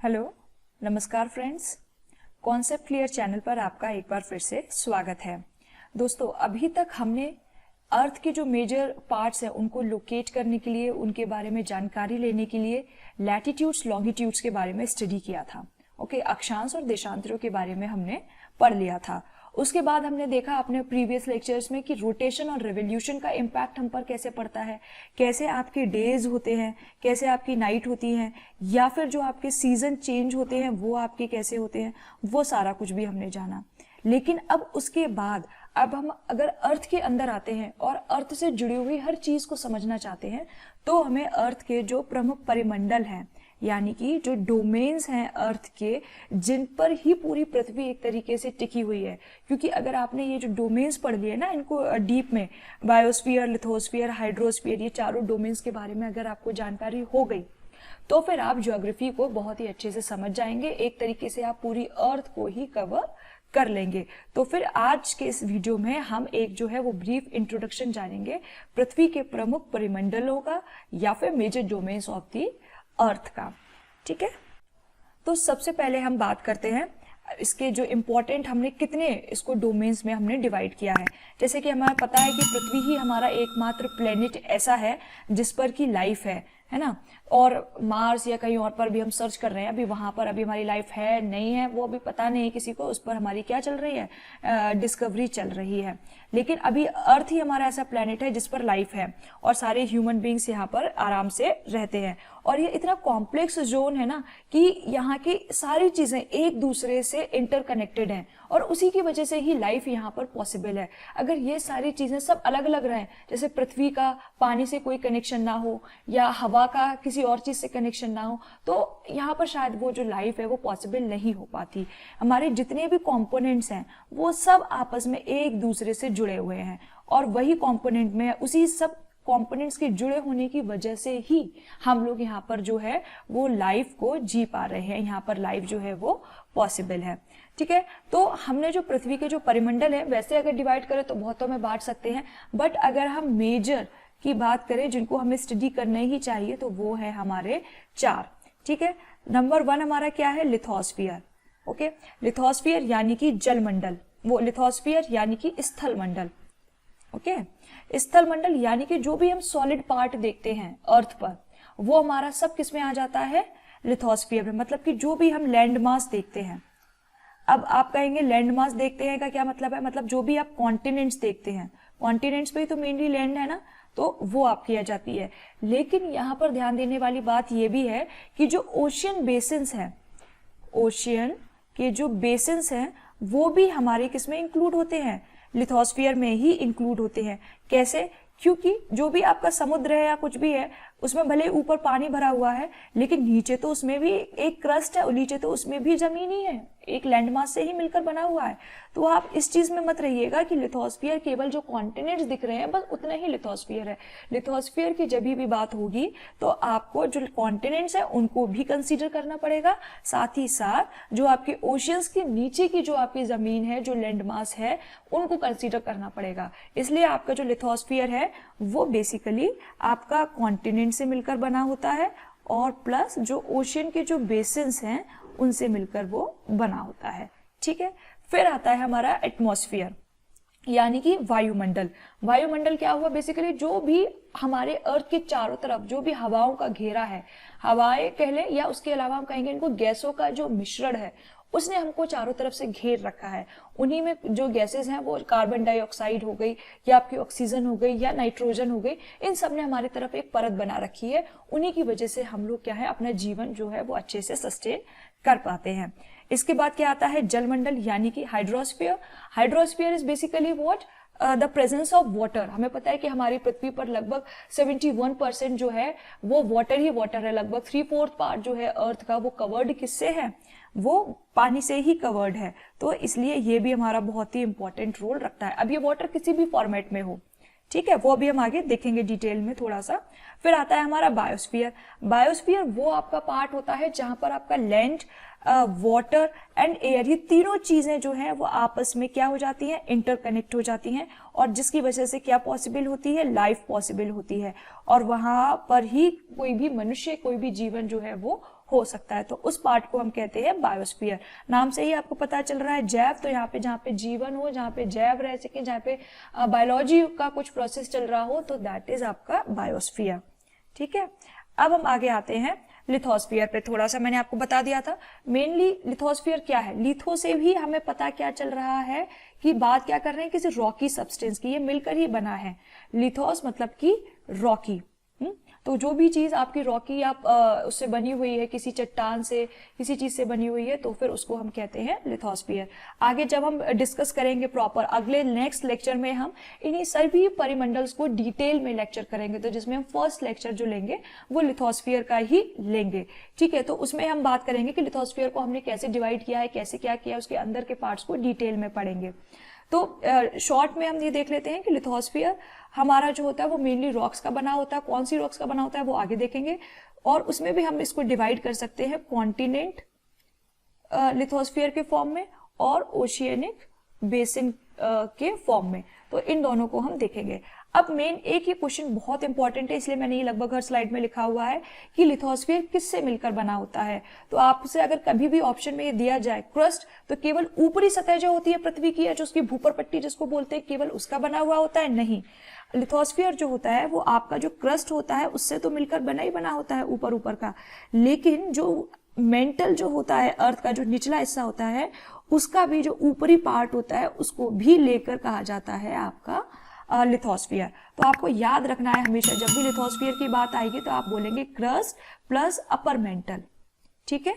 Hello, नमस्कार friends. Concept clear channel पर आपका एक बार फिर से स्वागत है। दोस्तों, अभी तक हमने अर्थ के जो मेजर पार्ट्स हैं उनको लोकेट करने के लिए, उनके बारे में जानकारी लेने के लिए लैटिट्यूड्स लॉन्गिट्यूड्स के बारे में स्टडी किया था। ओके, अक्षांश और देशांतरों के बारे में हमने पढ़ लिया था। उसके बाद हमने देखा अपने प्रीवियस लेक्चर्स में कि रोटेशन और रिवोल्यूशन का इम्पैक्ट हम पर कैसे पड़ता है, कैसे आपके डेज होते हैं, कैसे आपकी नाइट होती हैं, या फिर जो आपके सीजन चेंज होते हैं वो आपके कैसे होते हैं, वो सारा कुछ भी हमने जाना। लेकिन अब उसके बाद अब हम अगर अर्थ के अंदर आते हैं और अर्थ से जुड़ी हुई हर चीज को समझना चाहते हैं तो हमें अर्थ के जो प्रमुख परिमंडल हैं, यानी कि जो डोमेन्स हैं अर्थ के, जिन पर ही पूरी पृथ्वी एक तरीके से टिकी हुई है। क्योंकि अगर आपने ये जो डोमेन्स पढ़ लिए ना, इनको डीप में बायोस्फीयर, लिथोस्फीयर, हाइड्रोस्फीयर, ये चारों डोमेन्स के बारे में अगर आपको जानकारी हो गई तो फिर आप ज्योग्राफी को बहुत ही अच्छे से समझ जाएंगे। एक तरीके से आप पूरी अर्थ को ही कवर कर लेंगे। तो फिर आज के इस वीडियो में हम एक जो है वो ब्रीफ इंट्रोडक्शन जानेंगे पृथ्वी के प्रमुख परिमंडलों का या फिर मेजर डोमेन्स ऑफ दी अर्थ का। ठीक है, तो सबसे पहले हम बात करते हैं इसके जो इम्पोर्टेंट, हमने कितने इसको डोमेन्स में हमने डिवाइड किया है। जैसे कि हमें पता है कि पृथ्वी ही हमारा एकमात्र प्लेनेट ऐसा है जिस पर की लाइफ है ना। और मार्स या कहीं और पर भी हम सर्च कर रहे हैं, अभी वहां पर अभी हमारी लाइफ है नहीं है वो अभी पता नहीं किसी को, उस पर हमारी क्या चल रही है, डिस्कवरी चल रही है। लेकिन अभी अर्थ ही हमारा ऐसा प्लेनेट है जिस पर लाइफ है और सारे ह्यूमन बींग्स यहाँ पर आराम से रहते हैं। और ये इतना कॉम्प्लेक्स जोन है ना कि यहाँ की सारी चीजें एक दूसरे से इंटरकनेक्टेड हैं और उसी की वजह से ही लाइफ यहाँ पर पॉसिबल है। अगर ये सारी चीजें सब अलग अलग रहें, जैसे पृथ्वी का पानी से कोई कनेक्शन ना हो या हवा का किसी और चीज से कनेक्शन ना हो, तो यहाँ पर शायद वो जो लाइफ है वो पॉसिबल नहीं हो पाती। हमारे जितने भी कंपोनेंट्स हैं वो सब आपस में एक दूसरे से जुड़े हुए हैं और वही कंपोनेंट में उसी सब कंपोनेंट्स के जुड़े होने की वजह से ही हम लोग यहाँ पर जो है वो लाइफ को जी पा रहे हैं, यहाँ पर लाइफ जो है वो पॉसिबल है। ठीक है, तो हमने जो पृथ्वी के जो परिमंडल है वैसे अगर डिवाइड करें तो बहुतों में बांट सकते हैं, बट अगर हम मेजर की बात करें जिनको हमें स्टडी करना ही चाहिए तो वो है हमारे 4। ठीक है, नंबर 1 हमारा क्या है, लिथोस्फीयर। ओके, लिथोस्फीयर यानी कि जलमंडल, वो लिथोस्फीयर यानी कि स्थल मंडल। ओके, स्थल मंडल यानी कि जो भी हम सॉलिड पार्ट देखते हैं अर्थ पर वो हमारा सब किस में आ जाता है, लिथोस्फीयर में। मतलब कि जो भी हम लैंड मास देखते हैं, अब आप कहेंगे लैंड मास देखते हैं का क्या मतलब है, मतलब जो भी आप कॉन्टिनेंट्स देखते हैं, कॉन्टिनेंट्स पे तो मेनली लैंड है ना, तो वो आपकी आ जाती है। लेकिन यहाँ पर ध्यान देने वाली बात ये भी है कि जो ओशियन बेसिन्स हैं, ओशियन के जो बेसिन्स हैं वो भी हमारे किसमें इंक्लूड होते हैं, लिथोस्फीयर में ही इंक्लूड होते हैं। कैसे? क्योंकि जो भी आपका समुद्र है या कुछ भी है उसमें भले ऊपर पानी भरा हुआ है लेकिन नीचे तो उसमें भी एक क्रस्ट है और नीचे तो उसमें भी जमीन ही है, एक लैंडमास से ही मिलकर बना हुआ है। तो आप इस चीज में मत रहिएगा कि लिथोस्फीयर केवल जो कॉन्टिनेंट्स दिख रहे हैं बस उतना ही लिथोस्फीयर है। लिथोस्फीयर की जब भी बात होगी तो आपको जो कॉन्टिनेंट्स है उनको भी कंसीडर करना पड़ेगा, साथ ही साथ जो आपके ओशियंस के नीचे की जो आपकी जमीन है, जो लैंडमास है, उनको कंसीडर करना पड़ेगा। इसलिए आपका जो लिथोस्फीयर है वो बेसिकली आपका कॉन्टिनेंट से मिलकर बना होता है और प्लस जो ओशियन के जो बेसिन्स हैं उनसे मिलकर वो बना होता है। ठीक है, फिर आता है हमारा एटमॉस्फेयर यानी कि वायुमंडल। वायुमंडल क्या हुआ, बेसिकली जो भी हमारे अर्थ के चारों तरफ जो भी हवाओं का घेरा है, हवाएं कह लें या उसके अलावा हम कहेंगे इनको गैसों का जो मिश्रण है, उसने हमको चारों तरफ से घेर रखा है। उन्हीं में जो गैसेस हैं वो कार्बन डाइऑक्साइड हो गई या आपकी ऑक्सीजन हो गई या नाइट्रोजन हो गई, इन सब ने हमारी तरफ एक परत बना रखी है। उन्हीं की वजह से हम लोग क्या है अपना जीवन जो है वो अच्छे से सस्टेन कर पाते हैं। इसके बाद क्या आता है, जलमंडल यानी कि hydrosphere. Hydrosphere is basically what, the presence of water. हमें पता है कि हमारी पृथ्वी पर लगभग 71% जो है वो वाटर ही वाटर है। लगभग 3/4 पार्ट जो है अर्थ का वो कवर्ड किससे है, वो पानी से ही कवर्ड है। तो इसलिए ये भी हमारा बहुत ही इंपॉर्टेंट रोल रखता है। अब ये वाटर किसी भी फॉर्मेट में हो, ठीक है, वो अभी हम आगे देखेंगे डिटेल में थोड़ा सा। फिर आता है हमारा बायोस्फीयर। बायोस्फीयर वो आपका पार्ट होता है जहां पर आपका लैंड, वाटर एंड एयर, ये तीनों चीजें जो हैं वो आपस में क्या हो जाती हैं, इंटरकनेक्ट हो जाती हैं और जिसकी वजह से क्या पॉसिबल होती है, लाइफ पॉसिबल होती है। और वहां पर ही कोई भी मनुष्य, कोई भी जीवन जो है वो हो सकता है। तो उस पार्ट को हम कहते हैं बायोस्फीयर। नाम से ही आपको पता चल रहा है जैव, तो यहाँ पे जहाँ पे जीवन हो, जहाँ पे जैव रह सके, जहाँ पे बायोलॉजी का कुछ प्रोसेस चल रहा हो, तो दैट इज आपका बायोस्फीयर। ठीक है, अब हम आगे आते हैं लिथोस्फीयर पे। थोड़ा सा मैंने आपको बता दिया था मेनली लिथोस्फीयर क्या है। लिथो से भी हमें पता क्या चल रहा है कि बात क्या कर रहे हैं, किसी रॉकी सब्सटेंस की, ये मिलकर ही बना है। लिथोस मतलब कि रॉकी। तो जो भी चीज आपकी रॉकी या उससे बनी हुई है, किसी चट्टान से, किसी चीज से बनी हुई है, तो फिर उसको हम कहते हैं लिथोस्फीयर। आगे जब हम डिस्कस करेंगे प्रॉपर अगले नेक्स्ट लेक्चर में, हम इन्हीं सभी परिमंडल्स को डिटेल में लेक्चर करेंगे, तो जिसमें हम फर्स्ट लेक्चर जो लेंगे वो लिथोस्फीयर का ही लेंगे। ठीक है, तो उसमें हम बात करेंगे कि लिथोस्फीयर को हमने कैसे डिवाइड किया है, कैसे क्या किया है, उसके अंदर के पार्ट्स को डिटेल में पढ़ेंगे। तो शॉर्ट में हम ये देख लेते हैं कि लिथोस्फीयर हमारा जो होता है वो मेनली रॉक्स का बना होता है। कौन सी रॉक्स का बना होता है वो आगे देखेंगे, और उसमें भी हम इसको डिवाइड कर सकते हैं कॉन्टिनेंट लिथोस्फीयर के फॉर्म में और ओशियनिक बेसिन के फॉर्म में। तो इन दोनों को हम देखेंगे। अब मेन एक ही क्वेश्चन बहुत इंपॉर्टेंट है, इसलिए मैंने ये लगभग हर स्लाइड में लिखा हुआ है कि लिथोस्फीयर किससे मिलकर बना होता है। तो आपसे अगर कभी भी ऑप्शन में ये दिया जाए क्रस्ट, तो केवल ऊपरी सतह जो होती है पृथ्वी की, है जो उसकी भूपर पट्टी जिसको बोलते हैं, केवल उसका बना हुआ होता है, नहीं। लिथोस्फीयर जो होता है वो आपका जो क्रस्ट होता है उससे तो मिलकर बना ही बना होता है ऊपर ऊपर का, लेकिन जो मेंटल जो होता है, अर्थ का जो निचला हिस्सा होता है, उसका भी जो ऊपरी पार्ट होता है उसको भी लेकर कहा जाता है आपका लिथोस्फीयर। तो आपको याद रखना है हमेशा जब भी लिथोस्फीयर की बात आएगी तो आप बोलेंगे क्रस्ट प्लस अपर मेंटल। ठीक है,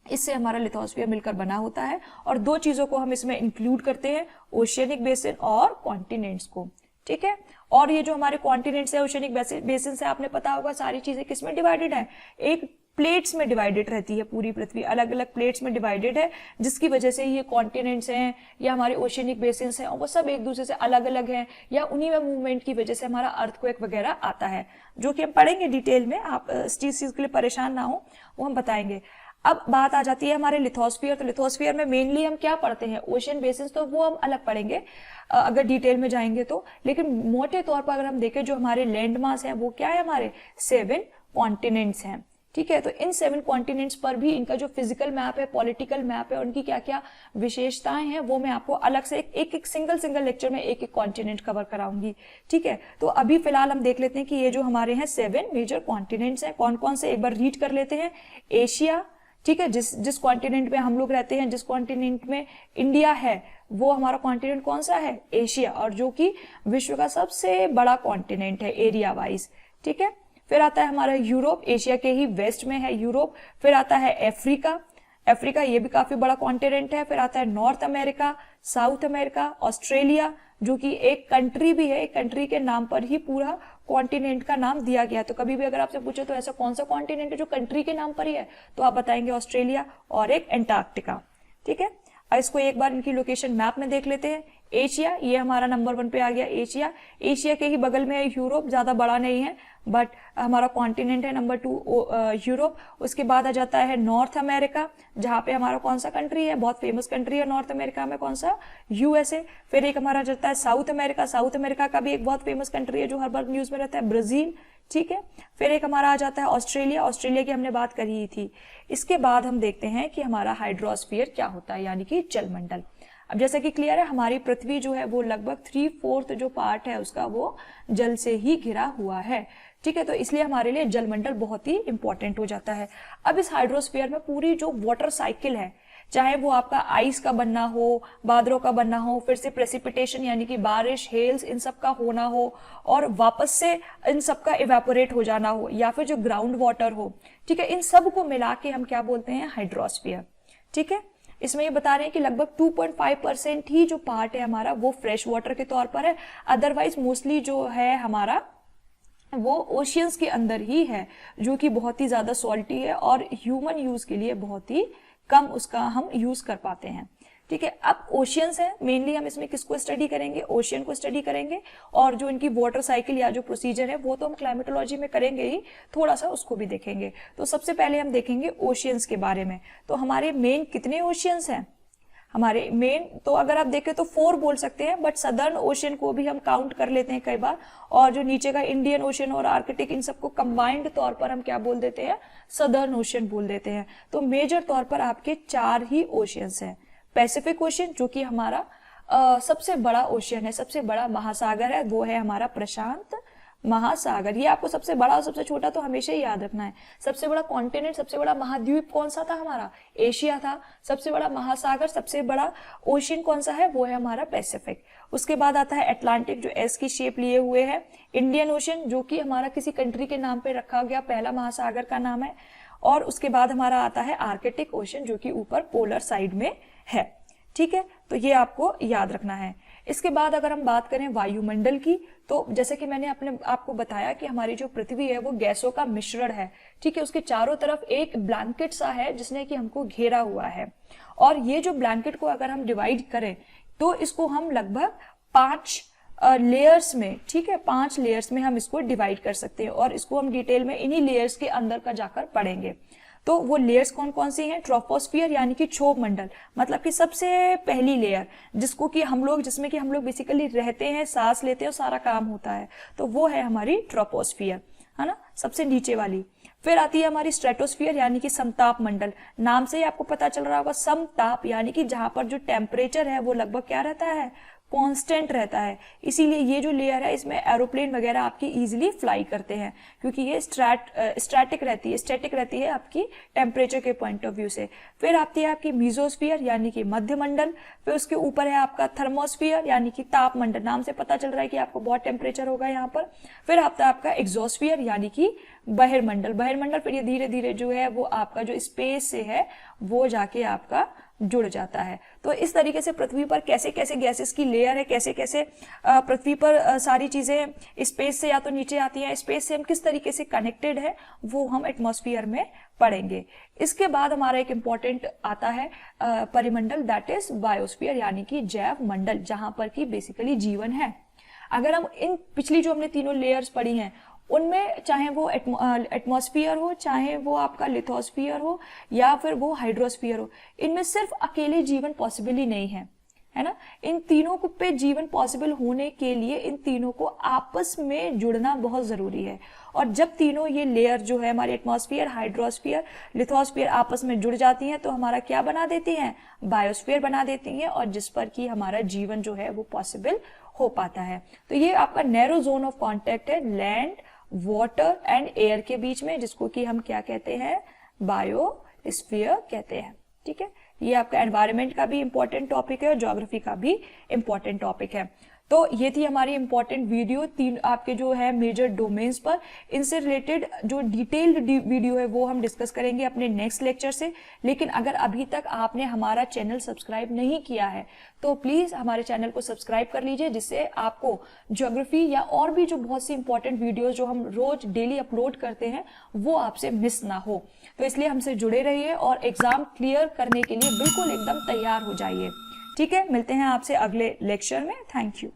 इससे हमारा लिथोस्फीयर मिलकर बना होता है, और दो चीजों को हम इसमें इंक्लूड करते हैं, ओशियनिक बेसिन और कॉन्टिनेंट्स को। ठीक है, और ये जो हमारे कॉन्टिनेंट्स है, ओशियनिक बेसिन से आपने पता होगा सारी चीजें किसमें डिवाइडेड है, एक प्लेट्स में डिवाइडेड रहती है। पूरी पृथ्वी अलग अलग प्लेट्स में डिवाइडेड है, जिसकी वजह से ये कॉन्टिनेंट्स हैं या हमारे ओशियनिक बेसिन्स हैं, और वो सब एक दूसरे से अलग अलग हैं, या उन्हीं में मूवमेंट की वजह से हमारा अर्थक्वेक वगैरह आता है, जो कि हम पढ़ेंगे डिटेल में। आप इस चीज के लिए परेशान ना हो, वो हम बताएंगे। अब बात आ जाती है हमारे लिथोस्फीयर। तो लिथोस्फीयर में मेनली हम क्या पढ़ते हैं, ओशियन बेसिन्स, तो वो हम अलग पढ़ेंगे अगर डिटेल में जाएंगे तो। लेकिन मोटे तौर पर अगर हम देखें जो हमारे लैंड मास है वो क्या है, हमारे 7 कॉन्टिनेंट्स हैं। ठीक है, तो इन 7 कॉन्टिनेंट्स पर भी इनका जो फिजिकल मैप है, पॉलिटिकल मैप है, उनकी क्या क्या विशेषताएं हैं, वो मैं आपको अलग से एक सिंगल लेक्चर में एक कॉन्टिनेंट कवर कराऊंगी। ठीक है, तो अभी फिलहाल हम देख लेते हैं कि ये जो हमारे हैं 7 मेजर कॉन्टिनेंट्स हैं, कौन कौन से, एक बार रीड कर लेते हैं। एशिया, ठीक है, जिस कॉन्टिनेंट में हम लोग रहते हैं, जिस कॉन्टिनेंट में इंडिया है, वो हमारा कॉन्टिनेंट कौन सा है, एशिया, और जो कि विश्व का सबसे बड़ा कॉन्टिनेंट है एरिया वाइज। ठीक है, फिर आता है हमारा यूरोप, एशिया के ही वेस्ट में है यूरोप। फिर आता है अफ्रीका, ये भी काफी बड़ा कॉन्टिनेंट है। फिर आता है north America, south America, Australia, जो कि एक कंट्री भी है, एक कंट्री के नाम पर ही पूरा कॉन्टिनेंट का नाम दिया गया। तो कभी भी अगर आपसे पूछे तो ऐसा कौन सा कॉन्टिनेंट है जो कंट्री के नाम पर ही है, तो आप बताएंगे ऑस्ट्रेलिया, और एक एंटार्क्टिका। ठीक है, इसको एक बार इनकी लोकेशन मैप में देख लेते हैं। एशिया, ये हमारा नंबर 1 पे आ गया एशिया। एशिया के ही बगल में है यूरोप, ज्यादा बड़ा नहीं है बट हमारा कॉन्टिनेंट है नंबर 2 यूरोप। उसके बाद आ जाता है नॉर्थ अमेरिका, जहां पे हमारा कौन सा कंट्री है, बहुत फेमस कंट्री है नॉर्थ अमेरिका में, कौन सा, यूएसए। फिर एक हमारा जाता है साउथ अमेरिका, साउथ अमेरिका का भी एक बहुत फेमस कंट्री है जो हर बार न्यूज में रहता है, ब्राजील। ठीक है, फिर एक हमारा आ जाता है ऑस्ट्रेलिया, ऑस्ट्रेलिया की हमने बात करी थी। इसके बाद हम देखते हैं कि हमारा हाइड्रोस्फीयर क्या होता है, यानी कि जलमंडल। अब जैसा कि क्लियर है, हमारी पृथ्वी जो है वो लगभग 3/4 जो पार्ट है उसका वो जल से ही घिरा हुआ है। ठीक है, तो इसलिए हमारे लिए जलमंडल बहुत ही इंपॉर्टेंट हो जाता है। अब इस हाइड्रोस्फीयर में पूरी जो वाटर साइकिल है, चाहे वो आपका आइस का बनना हो, बादलों का बनना हो, फिर से प्रेसिपिटेशन यानी कि बारिश, हेल्स, इन सब का होना हो, और वापस से इन सब का इवेपोरेट हो जाना हो, या फिर जो ग्राउंड वाटर हो, ठीक है, इन सब को मिला के हम क्या बोलते हैं, हाइड्रोस्फीयर। ठीक है, इसमें ये बता रहे हैं कि लगभग 2.5% ही जो पार्ट है हमारा वो फ्रेश वाटर के तौर पर है, अदरवाइज मोस्टली जो है हमारा वो ओशियंस के अंदर ही है, जो कि बहुत ही ज्यादा सॉल्टी है और ह्यूमन यूज के लिए बहुत ही कम उसका हम यूज कर पाते हैं। ठीक है, अब ओशियंस है, मेनली हम इसमें किसको स्टडी करेंगे, ओशियन को स्टडी करेंगे, और जो इनकी वाटर साइकिल या जो प्रोसीजर है वो तो हम क्लाइमेटोलॉजी में करेंगे ही, थोड़ा सा उसको भी देखेंगे। तो सबसे पहले हम देखेंगे ओशियंस के बारे में। तो हमारे मेन कितने ओशियंस हैं, हमारे मेन तो अगर आप देखें तो 4 बोल सकते हैं, बट सदर्न ओशियन को भी हम काउंट कर लेते हैं कई बार, और जो नीचे का इंडियन ओशियन और आर्कटिक, इन सबको कंबाइंड तौर पर हम क्या बोल देते हैं, सदर्न ओशियन बोल देते हैं। तो मेजर तौर पर आपके 4 ही ओशियंस हैं। पैसिफिक ओशियन जो कि हमारा सबसे बड़ा ओशियन है, सबसे बड़ा महासागर है, वो है हमारा प्रशांत महासागर। ये आपको सबसे बड़ा और सबसे छोटा तो हमेशा ही याद रखना है। सबसे बड़ा कॉन्टिनेंट, सबसे बड़ा महाद्वीप कौन सा था हमारा, एशिया था। सबसे बड़ा महासागर, सबसे बड़ा ओशियन कौन सा है, वो है हमारा पैसिफिक। उसके बाद आता है अटलांटिक जो एस की शेप लिए हुए है। इंडियन ओशियन जो कि हमारा किसी कंट्री के नाम पे रखा गया पहला महासागर का नाम है। और उसके बाद हमारा आता है आर्कटिक ओशियन जो कि ऊपर पोलर साइड में है। ठीक है, तो ये आपको याद रखना है। इसके बाद अगर हम बात करें वायुमंडल की, तो जैसे कि मैंने आपको बताया कि हमारी जो पृथ्वी है वो गैसों का मिश्रण है। ठीक है, उसके चारों तरफ एक ब्लैंकेट सा है जिसने कि हमको घेरा हुआ है। और ये जो ब्लैंकेट को अगर हम डिवाइड करें तो इसको हम लगभग 5 लेयर्स में, ठीक है, 5 लेयर्स में हम इसको डिवाइड कर सकते हैं। और इसको हम डिटेल में इन्हीं लेयर्स के अंदर का जाकर पढ़ेंगे। तो वो लेयर्स कौन कौन सी हैं, ट्रोपोस्फियर यानी कि क्षोभ मंडल, मतलब कि सबसे पहली लेयर जिसको कि हम लोग, जिसमें कि हम लोग बेसिकली रहते हैं, सांस लेते हैं और सारा काम होता है, तो वो है हमारी ट्रोपोस्फियर, है ना, सबसे नीचे वाली। फिर आती है हमारी स्ट्रेटोस्फियर यानी कि समताप मंडल। नाम से ही आपको पता चल रहा होगा, समताप यानी कि जहां पर जो टेम्परेचर है वो लगभग क्या रहता है, कांस्टेंट रहता है। इसीलिए ये जो लेयर है इसमें एरोप्लेन वगैरह आपकी इजीली फ्लाई करते हैं, क्योंकि ये स्टैटिक रहती है आपकी टेम्परेचर के पॉइंट ऑफ व्यू से। फिर आती है आपकी मीजोस्फियर यानी कि मध्य मंडल। फिर उसके ऊपर है आपका थर्मोस्फियर यानी कि ताप मंडल, नाम से पता चल रहा है कि आपको बहुत टेम्परेचर होगा यहाँ पर। फिर आता है आपका एक्सोस्फियर यानी कि बहिर्मंडल। फिर ये धीरे धीरे जो है वो आपका जो स्पेस से है वो जाके आपका जुड़ जाता है। तो इस तरीके से पृथ्वी पर कैसे कैसे गैसेस की लेयर है, कैसे कैसे पृथ्वी पर सारी चीजें स्पेस से या तो नीचे आती हैं, स्पेस से हम किस तरीके से कनेक्टेड है वो हम एटमॉस्फेयर में पढ़ेंगे। इसके बाद हमारा एक इंपॉर्टेंट आता है परिमंडल, दैट इज बायोस्फीयर यानी कि जैव मंडल, जहां पर कि बेसिकली जीवन है। अगर हम इन पिछली जो हमने तीनों लेयर्स पढ़ी हैं उनमें चाहे वो एटमॉस्फियर हो, चाहे वो आपका लिथोस्फियर हो या फिर वो हाइड्रोस्फियर हो, इनमें सिर्फ अकेले जीवन पॉसिबल ही नहीं है ना। इन तीनों को पे जीवन पॉसिबल होने के लिए इन तीनों को आपस में जुड़ना बहुत जरूरी है। और जब तीनों ये लेयर जो है हमारी एटमॉस्फियर, हाइड्रोस्फियर, लिथोस्फियर आपस में जुड़ जाती हैं तो हमारा क्या बना देती हैं, बायोस्फीयर बना देती हैं, और जिस पर कि हमारा जीवन जो है वो पॉसिबल हो पाता है। तो ये आपका नैरो जोन ऑफ कॉन्टेक्ट है लैंड, वाटर एंड एयर के बीच में, जिसको कि हम क्या कहते हैं, बायोस्फीयर कहते हैं। ठीक है, ये आपका एनवायरनमेंट का भी इंपॉर्टेंट टॉपिक है और ज्योग्राफी का भी इंपॉर्टेंट टॉपिक है। तो ये थी हमारी इंपॉर्टेंट वीडियो, 3 आपके जो है मेजर डोमेन्स पर। इनसे रिलेटेड जो डिटेल्ड वीडियो है वो हम डिस्कस करेंगे अपने नेक्स्ट लेक्चर से। लेकिन अगर अभी तक आपने हमारा चैनल सब्सक्राइब नहीं किया है तो प्लीज हमारे चैनल को सब्सक्राइब कर लीजिए, जिससे आपको ज्योग्राफी या और भी जो बहुत सी इंपॉर्टेंट वीडियोज जो हम रोज डेली अपलोड करते हैं वो आपसे मिस ना हो। तो इसलिए हमसे जुड़े रहिए और एग्जाम क्लियर करने के लिए बिल्कुल एकदम तैयार हो जाइए। ठीक है, मिलते हैं आपसे अगले लेक्चर में। Thank you.